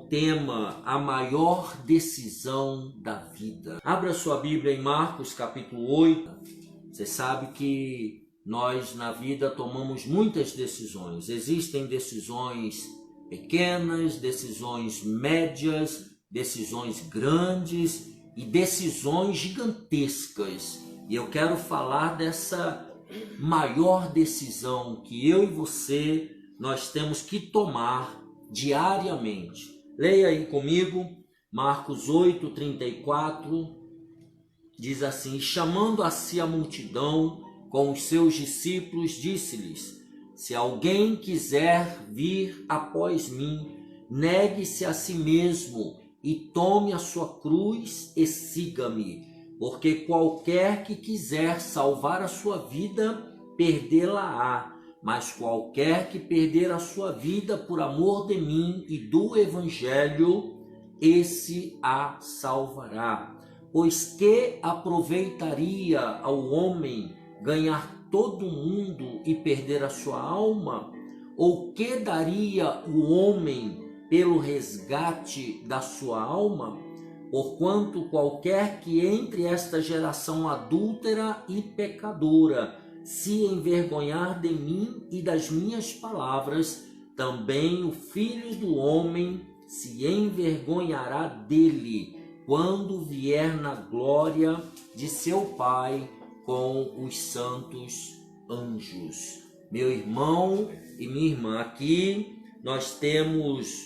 Tema: a maior decisão da vida. Abra sua Bíblia em Marcos capítulo 8. Você sabe que nós na vida tomamos muitas decisões. Existem decisões pequenas, decisões médias, decisões grandes e decisões gigantescas. E eu quero falar dessa maior decisão que eu e você nós temos que tomar diariamente. Leia aí comigo, Marcos 8:34, diz assim: chamando a si a multidão com os seus discípulos, disse-lhes: se alguém quiser vir após mim, negue-se a si mesmo e tome a sua cruz e siga-me, porque qualquer que quiser salvar a sua vida, perdê-la-á. Mas qualquer que perder a sua vida por amor de mim e do Evangelho, esse a salvará. Pois que aproveitaria ao homem ganhar todo o mundo e perder a sua alma? Ou que daria o homem pelo resgate da sua alma? Porquanto qualquer que entre esta geração adúltera e pecadora se envergonhar de mim e das minhas palavras, também o Filho do Homem se envergonhará dele, quando vier na glória de seu Pai com os santos anjos. Meu irmão e minha irmã, aqui nós temos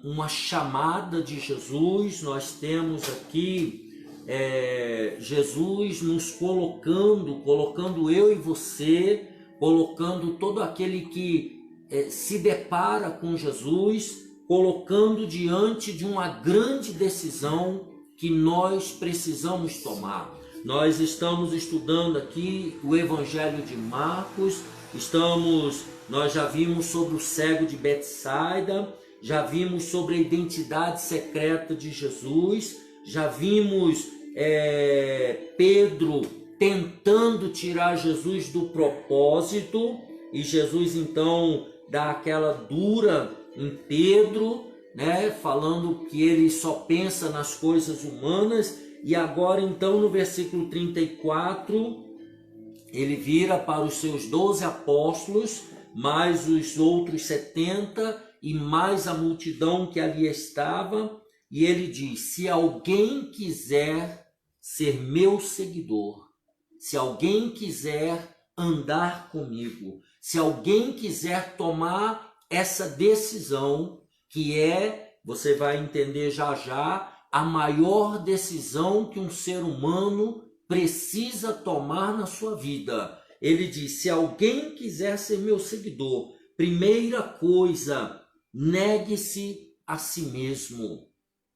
uma chamada de Jesus, nós temos aqui Jesus nos colocando eu e você, colocando todo aquele que se depara com Jesus, colocando diante de uma grande decisão que nós precisamos tomar. Nós estamos estudando aqui o Evangelho de Marcos, nós já vimos sobre o cego de Betsaida, já vimos sobre a identidade secreta de Jesus, já vimos Pedro tentando tirar Jesus do propósito, e Jesus então dá aquela dura em Pedro, né, falando que ele só pensa nas coisas humanas. E agora então no versículo 34, ele vira para os seus 12 apóstolos, mais os outros 70 e mais a multidão que ali estava, e ele diz: se alguém quiser ser meu seguidor, se alguém quiser andar comigo, se alguém quiser tomar essa decisão, que você vai entender já já, a maior decisão que um ser humano precisa tomar na sua vida. Ele diz: se alguém quiser ser meu seguidor, primeira coisa, negue-se a si mesmo.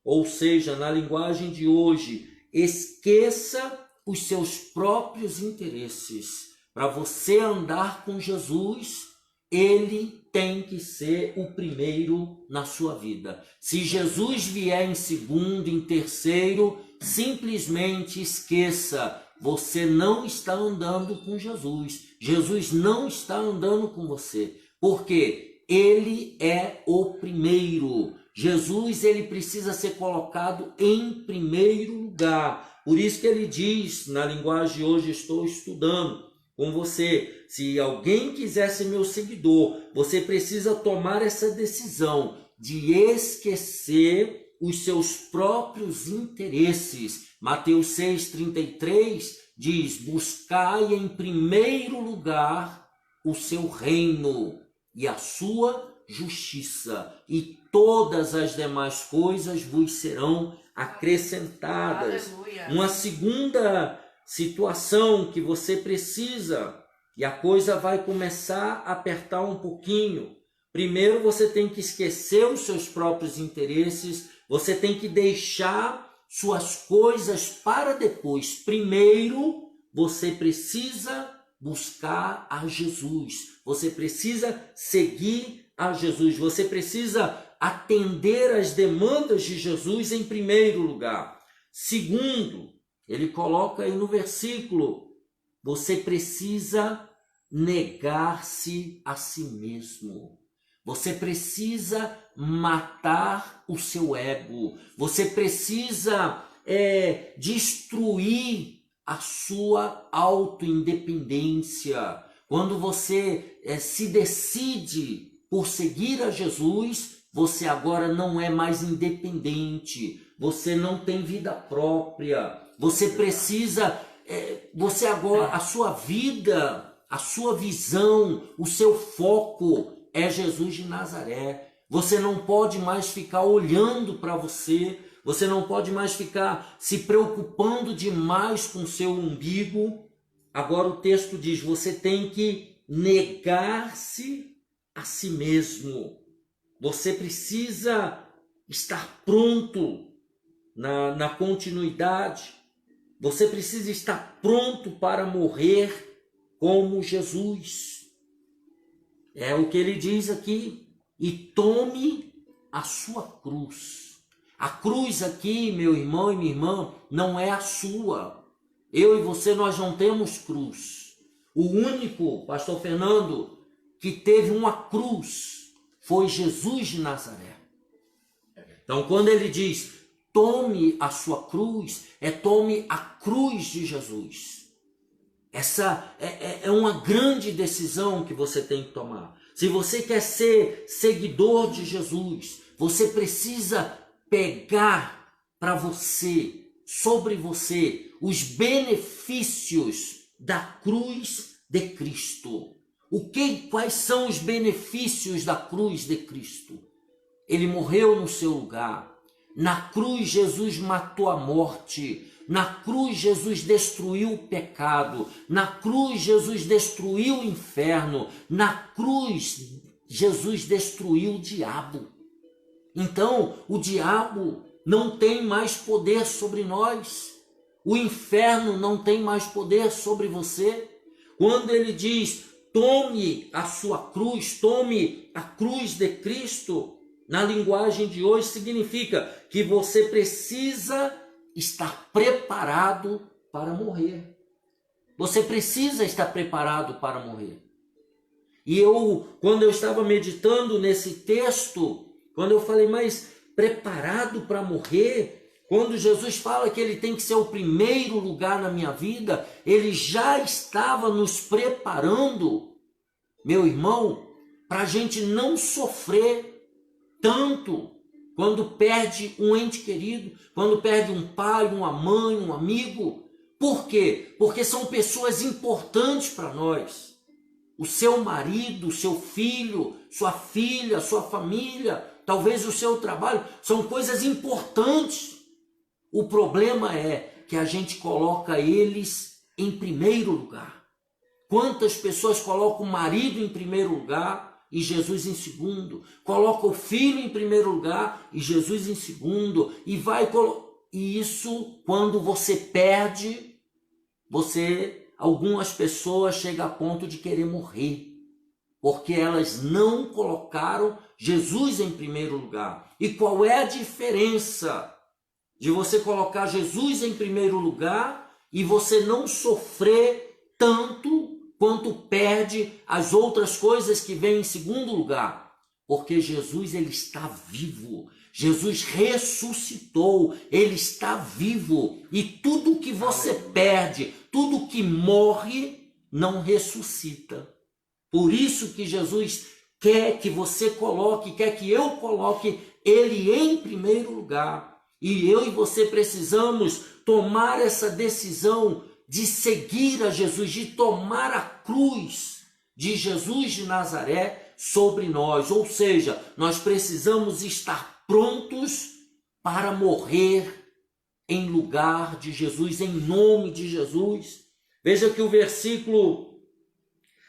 Ou seja, na linguagem de hoje, esqueça os seus próprios interesses. Para você andar com Jesus, ele tem que ser o primeiro na sua vida. Se Jesus vier em segundo, em terceiro, simplesmente esqueça. Você não está andando com Jesus. Jesus não está andando com você. Porque ele é o primeiro. Jesus, ele precisa ser colocado em primeiro lugar. Por isso que ele diz, na linguagem de hoje, estou estudando com você: se alguém quiser ser meu seguidor, você precisa tomar essa decisão de esquecer os seus próprios interesses. Mateus 6:33 diz: buscai em primeiro lugar o seu reino e a sua justiça, e todas as demais coisas vos serão acrescentadas. Aleluia. Uma segunda situação que você precisa, e a coisa vai começar a apertar um pouquinho. Primeiro, você tem que esquecer os seus próprios interesses, você tem que deixar suas coisas para depois. Primeiro, você precisa buscar a Jesus, você precisa seguir a Jesus, você precisa atender às demandas de Jesus em primeiro lugar. Segundo, ele coloca aí no versículo: você precisa negar-se a si mesmo. Você precisa matar o seu ego. Você precisa destruir a sua autoindependência. Quando você se decide por seguir a Jesus, você agora não é mais independente. Você não tem vida própria. Você precisa, você agora, a sua vida, a sua visão, o seu foco é Jesus de Nazaré. Você não pode mais ficar olhando para você. Você não pode mais ficar se preocupando demais com o seu umbigo. Agora o texto diz, você tem que negar-se a si mesmo. Você precisa estar pronto na continuidade. Você precisa estar pronto para morrer como Jesus. É o que ele diz aqui. E tome a sua cruz. A cruz aqui, meu irmão e minha irmã, não é a sua. Eu e você, nós não temos cruz. O único, pastor Fernando, que teve uma cruz foi Jesus de Nazaré. Então, quando ele diz, tome a sua cruz, tome a cruz de Jesus. Essa é uma grande decisão que você tem que tomar. Se você quer ser seguidor de Jesus, você precisa pegar para você, sobre você, os benefícios da cruz de Cristo. Quais são os benefícios da cruz de Cristo? Ele morreu no seu lugar. Na cruz, Jesus matou a morte. Na cruz, Jesus destruiu o pecado. Na cruz, Jesus destruiu o inferno. Na cruz, Jesus destruiu o diabo. Então, o diabo não tem mais poder sobre nós. O inferno não tem mais poder sobre você. Quando ele diz, tome a sua cruz, tome a cruz de Cristo, na linguagem de hoje significa que você precisa estar preparado para morrer. Você precisa estar preparado para morrer. E quando eu estava meditando nesse texto, quando eu falei, mas preparado para morrer? Quando Jesus fala que ele tem que ser o primeiro lugar na minha vida, ele já estava nos preparando, meu irmão, para a gente não sofrer tanto quando perde um ente querido, quando perde um pai, uma mãe, um amigo. Por quê? Porque são pessoas importantes para nós. O seu marido, o seu filho, sua filha, sua família, talvez o seu trabalho, são coisas importantes. O problema é que a gente coloca eles em primeiro lugar. Quantas pessoas colocam o marido em primeiro lugar e Jesus em segundo? Coloca o filho em primeiro lugar e Jesus em segundo. E isso, quando você perde, algumas pessoas chegam a ponto de querer morrer, porque elas não colocaram Jesus em primeiro lugar. E qual é a diferença de você colocar Jesus em primeiro lugar e você não sofrer tanto quanto perde as outras coisas que vêm em segundo lugar? Porque Jesus, ele está vivo. Jesus ressuscitou, ele está vivo. E tudo que você perde, tudo que morre, não ressuscita. Por isso que Jesus quer que você coloque, quer que eu coloque ele em primeiro lugar. E eu e você precisamos tomar essa decisão de seguir a Jesus, de tomar a cruz de Jesus de Nazaré sobre nós. Ou seja, nós precisamos estar prontos para morrer em lugar de Jesus, em nome de Jesus. Veja que o versículo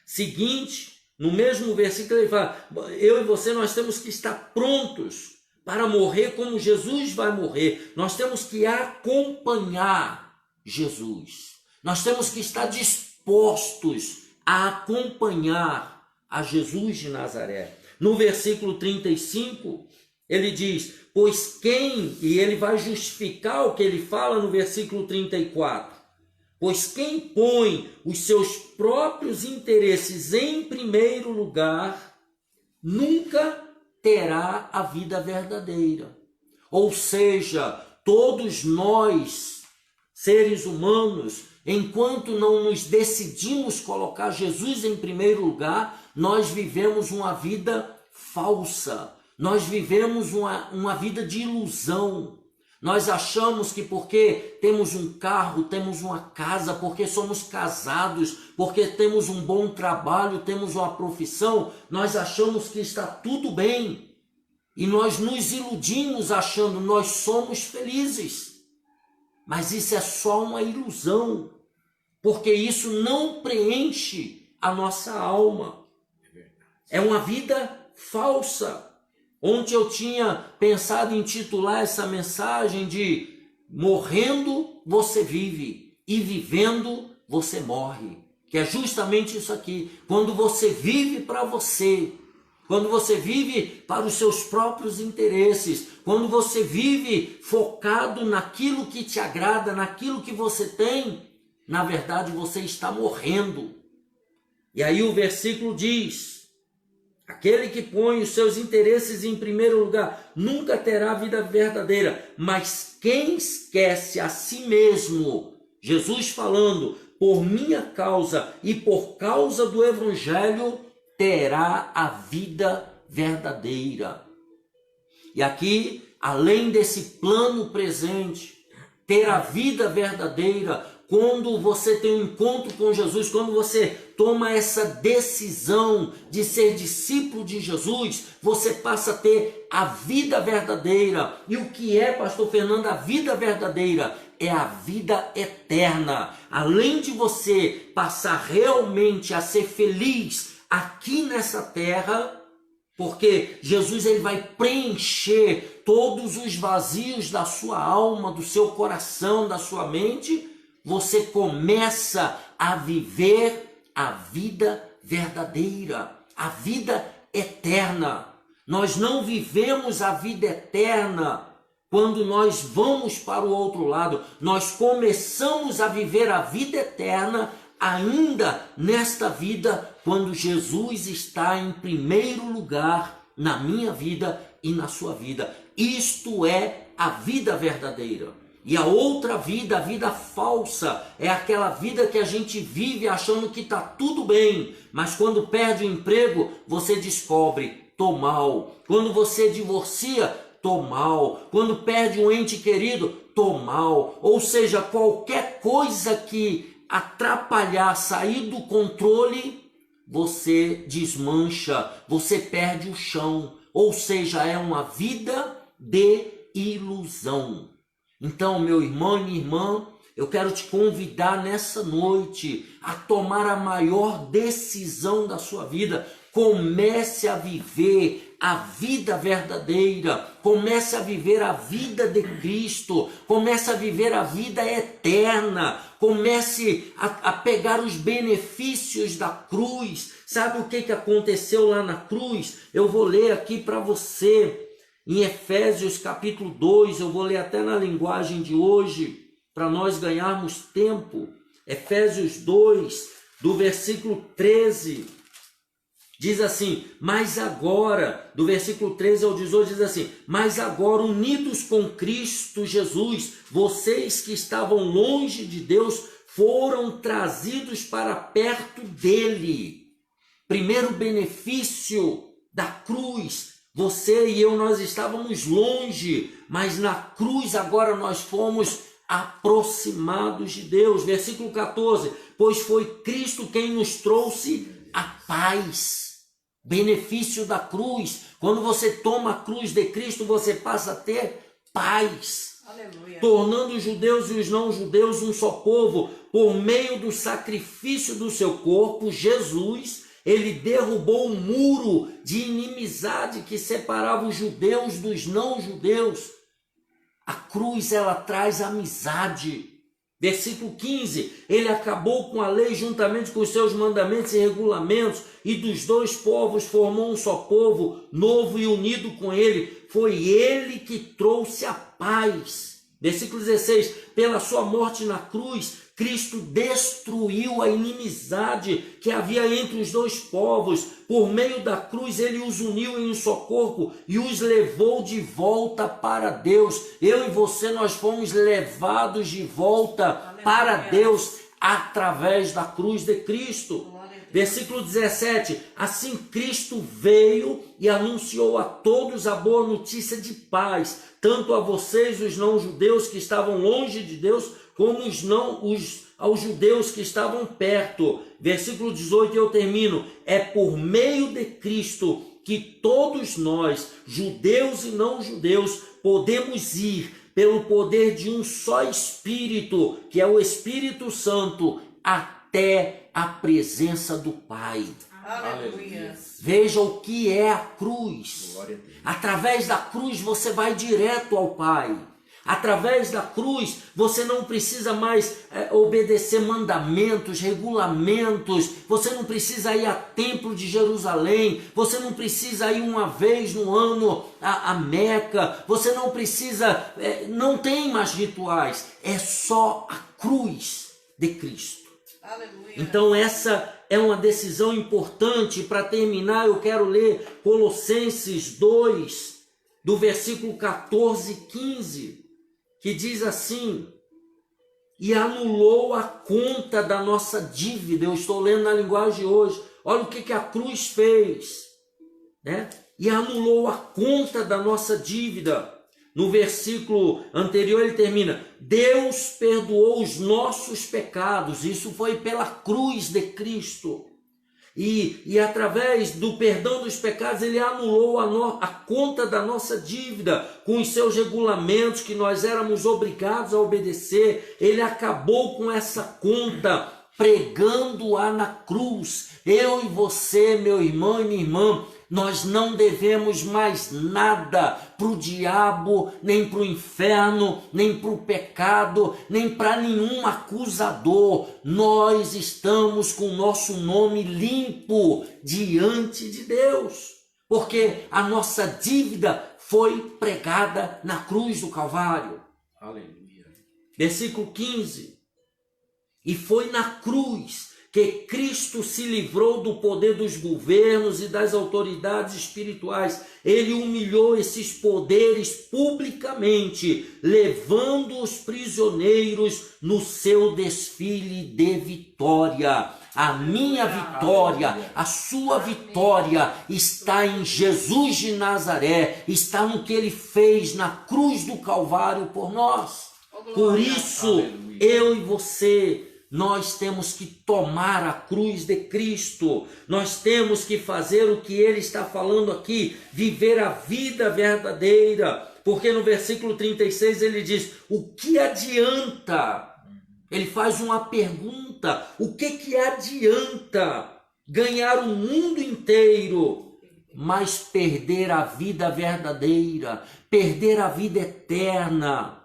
seguinte, no mesmo versículo, ele fala, eu e você, nós temos que estar prontos para morrer como Jesus vai morrer. Nós temos que acompanhar Jesus. Nós temos que estar dispostos a acompanhar a Jesus de Nazaré. No versículo 35, ele diz, pois quem, e ele vai justificar o que ele fala no versículo 34, pois quem põe os seus próprios interesses em primeiro lugar, nunca terá a vida verdadeira. Ou seja, todos nós, seres humanos, enquanto não nos decidimos colocar Jesus em primeiro lugar, nós vivemos uma vida falsa, nós vivemos uma vida de ilusão. Nós achamos que porque temos um carro, temos uma casa, porque somos casados, porque temos um bom trabalho, temos uma profissão, nós achamos que está tudo bem. E nós nos iludimos achando nós somos felizes. Mas isso é só uma ilusão, porque isso não preenche a nossa alma. É uma vida falsa. Ontem eu tinha pensado em titular essa mensagem de morrendo você vive e vivendo você morre. Que é justamente isso aqui. Quando você vive para você, quando você vive para os seus próprios interesses, quando você vive focado naquilo que te agrada, naquilo que você tem, na verdade você está morrendo. E aí o versículo diz: aquele que põe os seus interesses em primeiro lugar nunca terá vida verdadeira, mas quem esquece a si mesmo, Jesus falando, por minha causa e por causa do evangelho, terá a vida verdadeira. E aqui, além desse plano presente, ter a vida verdadeira, quando você tem um encontro com Jesus, quando você toma essa decisão de ser discípulo de Jesus, você passa a ter a vida verdadeira. E o que é, pastor Fernando, a vida verdadeira? É a vida eterna. Além de você passar realmente a ser feliz aqui nessa terra, porque Jesus ele vai preencher todos os vazios da sua alma, do seu coração, da sua mente, você começa a viver a vida verdadeira, a vida eterna. Nós não vivemos a vida eterna quando nós vamos para o outro lado. Nós começamos a viver a vida eterna ainda nesta vida, quando Jesus está em primeiro lugar na minha vida e na sua vida. Isto é a vida verdadeira. E a outra vida, a vida falsa, é aquela vida que a gente vive achando que está tudo bem, mas quando perde o emprego, você descobre, tô mal. Quando você divorcia, tô mal. Quando perde um ente querido, tô mal. Ou seja, qualquer coisa que atrapalhar, sair do controle, você desmancha, você perde o chão. Ou seja, é uma vida de ilusão. Então, meu irmão e minha irmã, eu quero te convidar nessa noite a tomar a maior decisão da sua vida. Comece a viver a vida verdadeira, comece a viver a vida de Cristo, comece a viver a vida eterna, comece a pegar os benefícios da cruz. Sabe o que aconteceu lá na cruz? Eu vou ler aqui para você. Em Efésios capítulo 2, eu vou ler até na linguagem de hoje, para nós ganharmos tempo. Efésios 2, do versículo 13, diz assim, mas agora, do versículo 13 ao 18, diz assim, mas agora unidos com Cristo Jesus, vocês que estavam longe de Deus, foram trazidos para perto dele. Primeiro benefício da cruz. Você e eu, nós estávamos longe, mas na cruz agora nós fomos aproximados de Deus. Versículo 14, pois foi Cristo quem nos trouxe a paz. Benefício da cruz. Quando você toma a cruz de Cristo, você passa a ter paz. Aleluia. Tornando os judeus e os não-judeus um só povo, por meio do sacrifício do seu corpo, Jesus, ele derrubou o muro de inimizade que separava os judeus dos não-judeus. A cruz, ela traz amizade. Versículo 15, ele acabou com a lei juntamente com os seus mandamentos e regulamentos, e dos dois povos formou um só povo, novo e unido com ele. Foi ele que trouxe a paz. Versículo 16: pela sua morte na cruz, Cristo destruiu a inimizade que havia entre os dois povos. Por meio da cruz, ele os uniu em um só corpo e os levou de volta para Deus. Eu e você, nós fomos levados de volta para Deus através da cruz de Cristo. Versículo 17: assim Cristo veio e anunciou a todos a boa notícia de paz, tanto a vocês, os não-judeus que estavam longe de Deus, como aos judeus que estavam perto. Versículo 18, eu termino: é por meio de Cristo que todos nós, judeus e não-judeus, podemos ir pelo poder de um só Espírito, que é o Espírito Santo, até a presença do Pai. Aleluia. Veja o que é a cruz. Através da cruz você vai direto ao Pai. Através da cruz você não precisa mais obedecer mandamentos, regulamentos. Você não precisa ir ao templo de Jerusalém. Você não precisa ir uma vez no ano a Meca. Você não precisa, não tem mais rituais. É só a cruz de Cristo. Aleluia. Então essa é uma decisão importante. Para terminar, eu quero ler Colossenses 2, do versículo 14 e 15, que diz assim: e anulou a conta da nossa dívida. Eu estou lendo na linguagem de hoje. Olha o que a cruz fez, né? E anulou a conta da nossa dívida. No versículo anterior ele termina: Deus perdoou os nossos pecados. Isso foi pela cruz de Cristo. E através do perdão dos pecados, ele anulou a conta da nossa dívida, com os seus regulamentos que nós éramos obrigados a obedecer. Ele acabou com essa conta, pregando-a na cruz. Eu e você, meu irmão e minha irmã, nós não devemos mais nada para o diabo, nem para o inferno, nem para o pecado, nem para nenhum acusador. Nós estamos com o nosso nome limpo diante de Deus, porque a nossa dívida foi pregada na cruz do Calvário. Aleluia. Versículo 15: e foi na cruz que Cristo se livrou do poder dos governos e das autoridades espirituais. Ele humilhou esses poderes publicamente, levando os prisioneiros no seu desfile de vitória. A minha vitória, a sua vitória está em Jesus de Nazaré, está no que ele fez na cruz do Calvário por nós. Por isso, eu e você, nós temos que tomar a cruz de Cristo. Nós temos que fazer o que ele está falando aqui, viver a vida verdadeira. Porque no versículo 36 ele diz: o que adianta? Ele faz uma pergunta: o que adianta ganhar o mundo inteiro, mas perder a vida verdadeira, perder a vida eterna?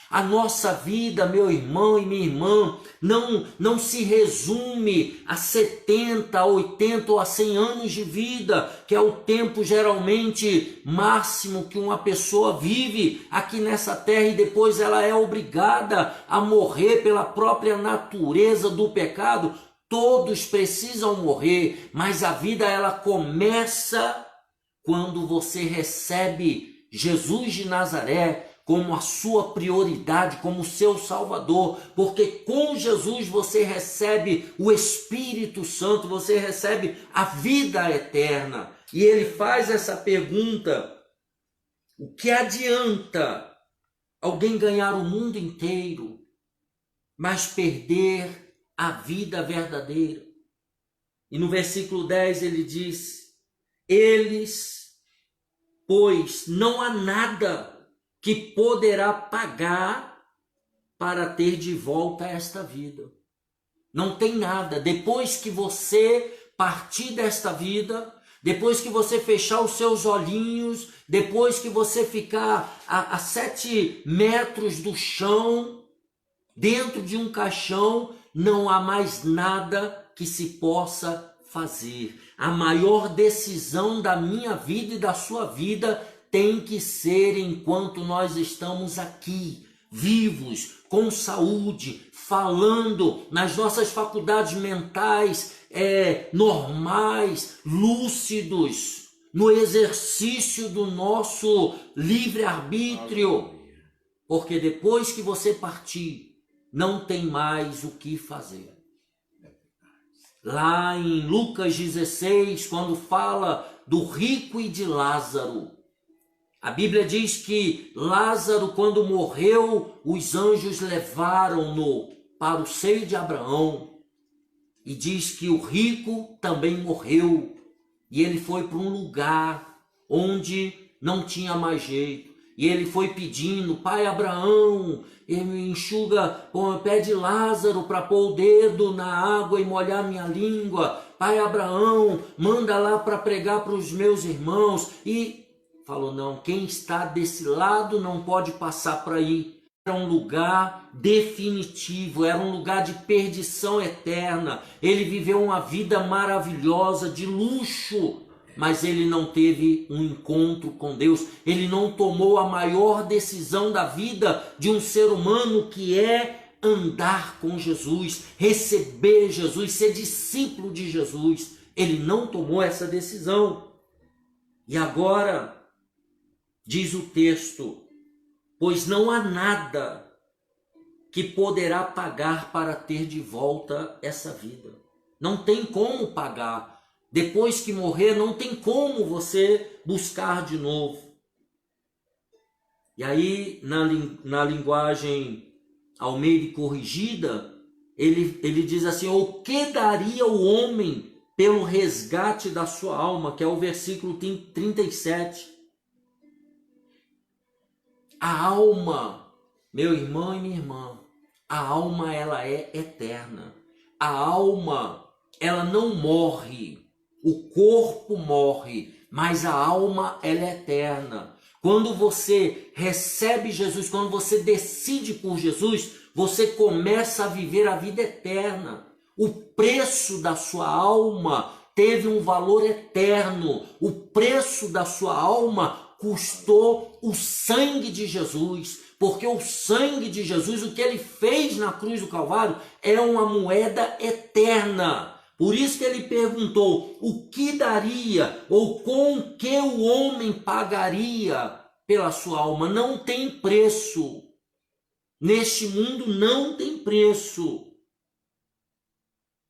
A nossa vida, meu irmão e minha irmã, não se resume a 70, 80 ou a 100 anos de vida, que é o tempo geralmente máximo que uma pessoa vive aqui nessa terra, e depois ela é obrigada a morrer pela própria natureza do pecado. Todos precisam morrer, mas a vida ela começa quando você recebe Jesus de Nazaré como a sua prioridade, como seu Salvador, porque com Jesus você recebe o Espírito Santo, você recebe a vida eterna. E ele faz essa pergunta: o que adianta alguém ganhar o mundo inteiro, mas perder a vida verdadeira? E no versículo 10 ele diz: eles, pois não há nada que poderá pagar para ter de volta esta vida. Não tem nada. Depois que você partir desta vida, depois que você fechar os seus olhinhos, depois que você ficar a 7 metros do chão, dentro de um caixão, não há mais nada que se possa fazer. A maior decisão da minha vida e da sua vida tem que ser enquanto nós estamos aqui, vivos, com saúde, falando nas nossas faculdades mentais normais, lúcidos, no exercício do nosso livre-arbítrio. Porque depois que você partir, não tem mais o que fazer. Lá em Lucas 16, quando fala do rico e de Lázaro, a Bíblia diz que Lázaro, quando morreu, os anjos levaram-no para o seio de Abraão. E diz que o rico também morreu. E ele foi para um lugar onde não tinha mais jeito. E ele foi pedindo: pai Abraão, enxuga, pede Lázaro para pôr o dedo na água e molhar minha língua. Pai Abraão, manda lá para pregar para os meus irmãos. E falou: não, quem está desse lado não pode passar para aí. Era um lugar definitivo, era um lugar de perdição eterna. Ele viveu uma vida maravilhosa, de luxo, mas ele não teve um encontro com Deus. Ele não tomou a maior decisão da vida de um ser humano, que é andar com Jesus, receber Jesus, ser discípulo de Jesus. Ele não tomou essa decisão. E agora, diz o texto: pois não há nada que poderá pagar para ter de volta essa vida. Não tem como pagar. Depois que morrer, não tem como você buscar de novo. E aí, na linguagem Almeida corrigida, ele diz assim: o que daria o homem pelo resgate da sua alma? Que é o versículo 37. A alma, meu irmão e minha irmã, a alma, ela é eterna. A alma, ela não morre. O corpo morre, mas a alma, ela é eterna. Quando você recebe Jesus, quando você decide por Jesus, você começa a viver a vida eterna. O preço da sua alma teve um valor eterno. O preço da sua alma custou o sangue de Jesus, porque o sangue de Jesus, o que ele fez na cruz do Calvário, é uma moeda eterna. Por isso que ele perguntou: o que daria, ou com que o homem pagaria pela sua alma? Não tem preço. Neste mundo não tem preço.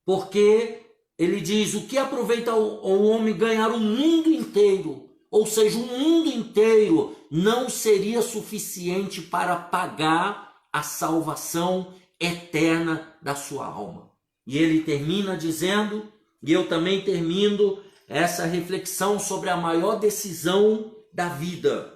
Porque ele diz: o que aproveita o homem ganhar o mundo inteiro? Ou seja, o mundo inteiro não seria suficiente para pagar a salvação eterna da sua alma. E ele termina dizendo, e eu também termino essa reflexão sobre a maior decisão da vida.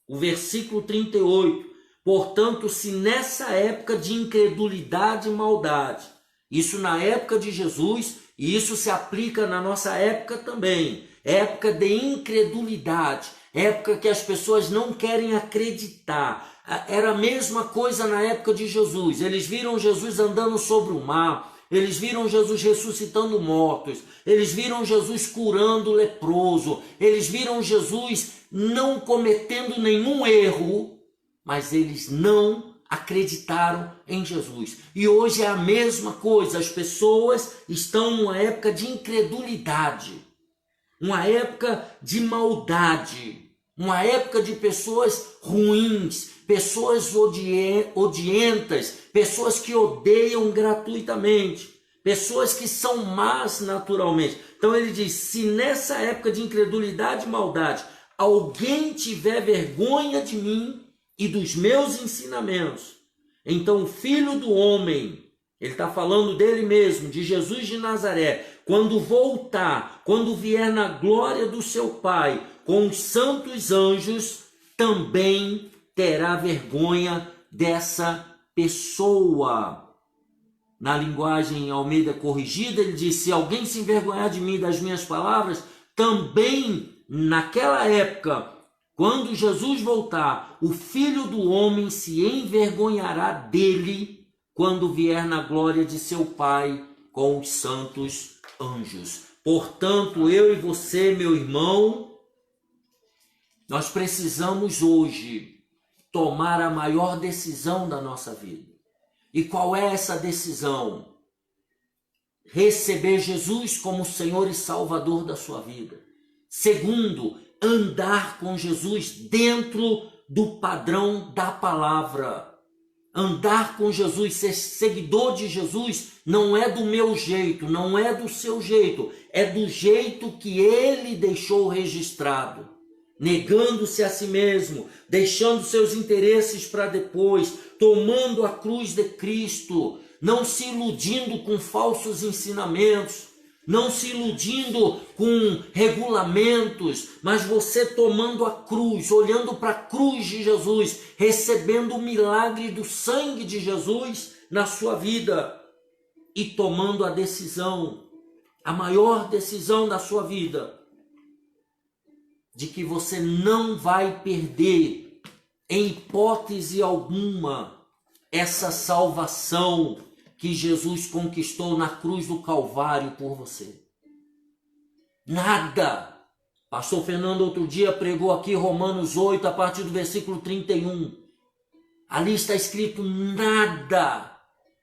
O versículo 38. Portanto, se nessa época de incredulidade e maldade, isso na época de Jesus, e isso se aplica na nossa época também, época de incredulidade, época que as pessoas não querem acreditar. Era a mesma coisa na época de Jesus. Eles viram Jesus andando sobre o mar, eles viram Jesus ressuscitando mortos, eles viram Jesus curando o leproso, eles viram Jesus não cometendo nenhum erro, mas eles não acreditaram em Jesus. E hoje é a mesma coisa. As pessoas estão numa época de incredulidade, uma época de maldade, uma época de pessoas ruins, pessoas odientas, pessoas que odeiam gratuitamente, pessoas que são más naturalmente. Então ele diz: se nessa época de incredulidade e maldade alguém tiver vergonha de mim e dos meus ensinamentos, então o Filho do Homem, ele está falando dele mesmo, de Jesus de Nazaré, quando voltar, quando vier na glória do seu Pai, com os santos anjos, também terá vergonha dessa pessoa. Na linguagem Almeida corrigida, ele diz: se alguém se envergonhar de mim, das minhas palavras, também naquela época, quando Jesus voltar, o Filho do Homem se envergonhará dele quando vier na glória de seu Pai com os santos anjos. Portanto, eu e você, meu irmão, nós precisamos hoje tomar a maior decisão da nossa vida. E qual é essa decisão? Receber Jesus como Senhor e Salvador da sua vida. Segundo, andar com Jesus dentro do padrão da palavra. Andar com Jesus, ser seguidor de Jesus, não é do meu jeito, não é do seu jeito, é do jeito que ele deixou registrado. Negando-se a si mesmo, deixando seus interesses para depois, tomando a cruz de Cristo, não se iludindo com falsos ensinamentos, não se iludindo com regulamentos, mas você tomando a cruz, olhando para a cruz de Jesus, recebendo o milagre do sangue de Jesus na sua vida e tomando a decisão, a maior decisão da sua vida, de que você não vai perder, em hipótese alguma, essa salvação que Jesus conquistou na cruz do Calvário por você. Nada. Pastor Fernando outro dia pregou aqui Romanos 8, a partir do versículo 31. Ali está escrito: nada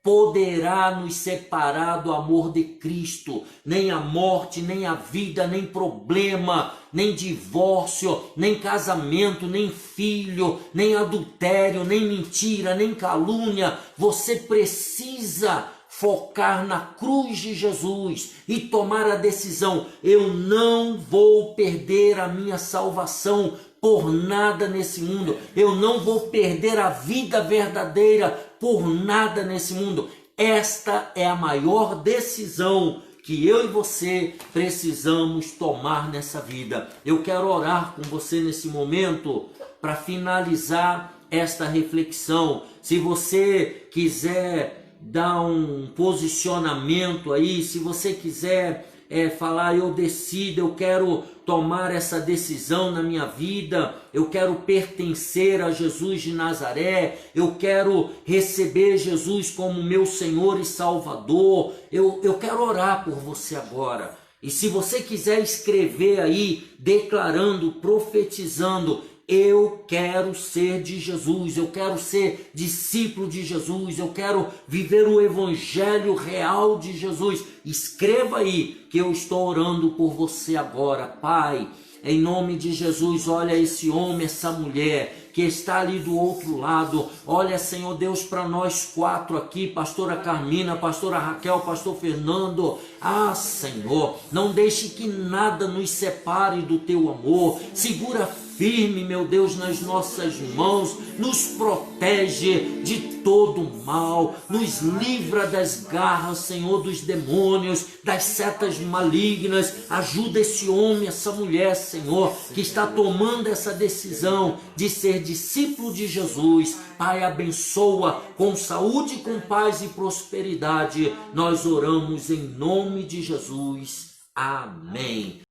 poderá nos separar do amor de Cristo, nem a morte, nem a vida, nem problema, nem divórcio, nem casamento, nem filho, nem adultério, nem mentira, nem calúnia. Você precisa focar na cruz de Jesus e tomar a decisão: eu não vou perder a minha salvação por nada nesse mundo. Eu não vou perder a vida verdadeira por nada nesse mundo. Esta é a maior decisão que eu e você precisamos tomar nessa vida. Eu quero orar com você nesse momento para finalizar esta reflexão. Se você quiser dar um posicionamento aí, se você quiser falar: eu decido, eu quero tomar essa decisão na minha vida, eu quero pertencer a Jesus de Nazaré, eu quero receber Jesus como meu Senhor e Salvador, eu quero orar por você agora. E se você quiser escrever aí, declarando, profetizando: eu quero ser de Jesus, eu quero ser discípulo de Jesus, eu quero viver o evangelho real de Jesus. Escreva aí que eu estou orando por você agora. Pai, em nome de Jesus, olha esse homem, essa mulher que está ali do outro lado. Olha, Senhor Deus, para nós quatro aqui, pastora Carmina, pastora Raquel, pastor Fernando. Ah, Senhor, não deixe que nada nos separe do teu amor. Segura firme, meu Deus, nas nossas mãos, nos protege de todo mal, nos livra das garras, Senhor, dos demônios, das setas malignas. Ajuda esse homem, essa mulher, Senhor, que está tomando essa decisão de ser discípulo de Jesus. Pai, abençoa com saúde, com paz e prosperidade. Nós oramos em nome de Jesus. Amém.